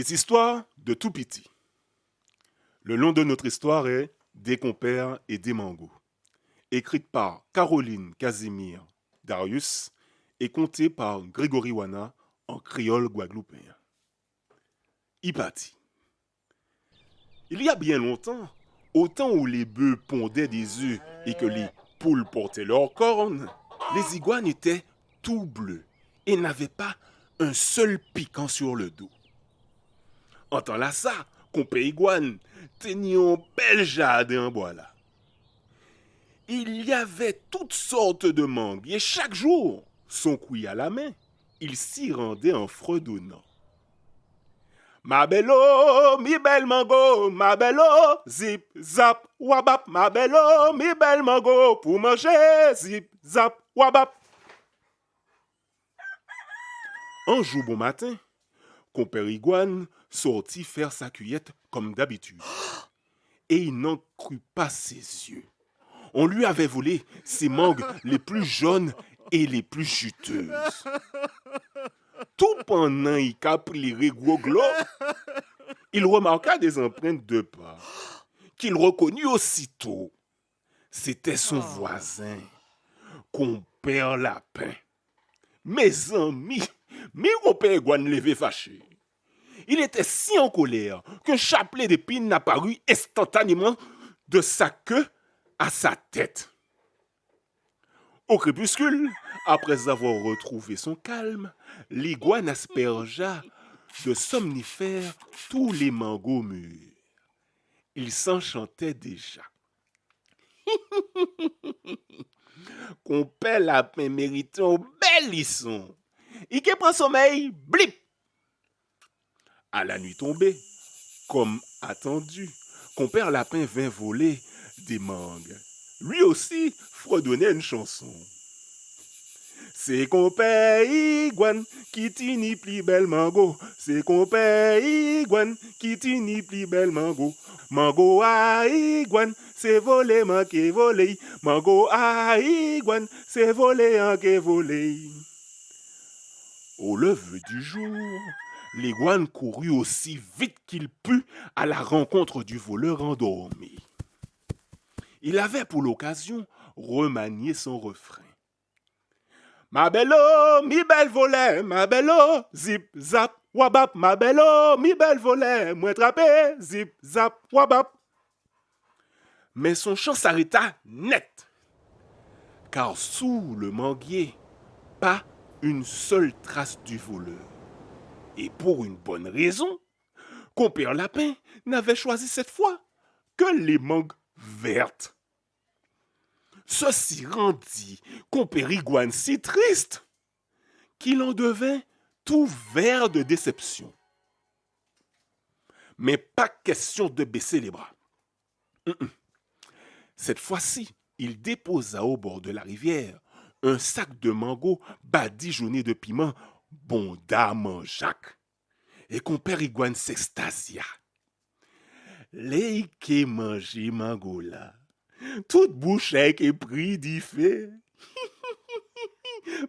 Les histoires de tout petit. Le nom de notre histoire est Des compères et des mangos, écrite par Caroline Casimir Darius et contée par Grégory Wana en créole guadeloupéen. Ipati. Il y a bien longtemps, au temps où les bœufs pondaient des œufs et que les poules portaient leurs cornes, les iguanes étaient tout bleus et n'avaient pas un seul piquant sur le dos. En temps là ça, compé iguane, tenions bel jardin en bois là. Il y avait toutes sortes de mangues et chaque jour, son couille à la main, il s'y rendait en fredonnant. Ma bello, mi belle mango, ma bello, zip, zap, wabap, ma bello, mi belle mango, pour manger, zip, zap, wabap. Un jour bon matin, compère iguane sortit faire sa cueillette comme d'habitude. Et il n'en crut pas ses yeux. On lui avait volé ses mangues les plus jaunes et les plus juteuses. Tout pendant qu'il caplirait gros glos, il remarqua des empreintes de pas qu'il reconnut aussitôt. C'était son voisin, compère lapin. Mes amis, mi compère iguane levé fâché. Il était si en colère qu'un chapelet d'épines apparut instantanément de sa queue à sa tête. Au crépuscule, après avoir retrouvé son calme, l'iguane aspergea de somnifères tous les mangos mûrs. Il s'enchantait déjà. Compère lapin méritait un bel lisson. Il qui prend sommeil, blip. À la nuit tombée, comme attendu, compère lapin vint voler des mangues. Lui aussi fredonnait une chanson. C'est compère iguane qui tini pli belle mango. C'est compère iguane qui tini pli belle mango. Mango à iguane, c'est volé, manqué volé. Mango à iguane, c'est volé, manqué volé. Au lever du jour, l'iguane courut aussi vite qu'il put à la rencontre du voleur endormi. Il avait pour l'occasion remanié son refrain. Ma bello, mi belle volet, ma bello, zip, zap, wabap, ma bello, mi belle volet, moi trappé, zip, zap, wabap. Mais son chant s'arrêta net, car sous le manguier, pas une seule trace du voleur. Et pour une bonne raison, compère lapin n'avait choisi cette fois que les mangues vertes. Ceci rendit compère iguane si triste qu'il en devint tout vert de déception. Mais pas question de baisser les bras. Cette fois-ci, il déposa au bord de la rivière un sac de mango badigeonné de piment bondamment Jacques. Et compère iguane s'extasia. Les qui mangé mango là, toute bouche est pris d'y fait.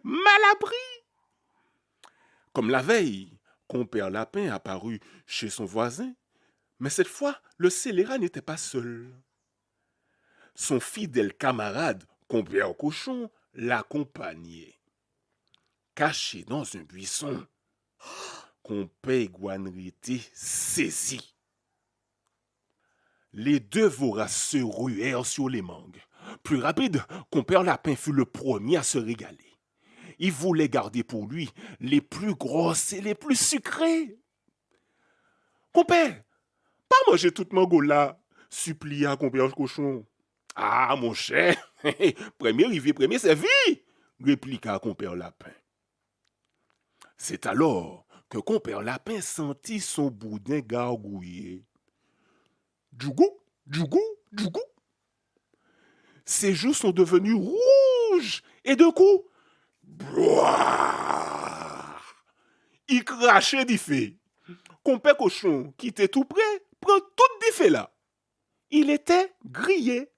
Mal appris. Comme la veille, compère lapin apparut chez son voisin, mais cette fois, le scélérat n'était pas seul. Son fidèle camarade, compère cochon, l'accompagnait. Caché dans un buisson, compère iguane était saisi. Les deux voraces se ruèrent sur les mangues. Plus rapide, compère lapin fut le premier à se régaler. Il voulait garder pour lui les plus grosses et les plus sucrées. Compère, pas manger toute mango là, supplia compère cochon. Ah, mon cher, premier rivier, premier servi, répliqua compère lapin. C'est alors que compère lapin sentit son boudin gargouiller. Djougou, djougou, djougou. Ses joues sont devenues rouges et d'un coup, Bouah! Il crachait du feu. Compère cochon, qui était tout près, prend tout du feu là. Il était grillé.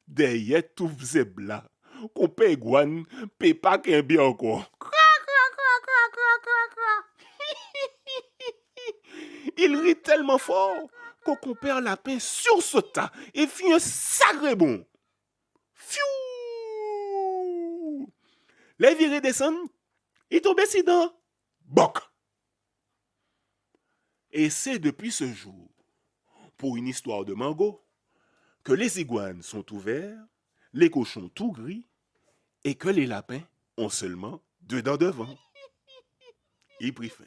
Derrière tout faisait blanc. Compère iguane, pépa qu'un bien encore. Il rit tellement fort qu'au compère lapin sursauta et fit un sacré bond. Fiou! Les virés descendent, il tombait si dans boc. Et c'est depuis ce jour, pour une histoire de mango, que les iguanes sont ouverts, les cochons tout gris, et que les lapins ont seulement deux dents devant. Il prit fin.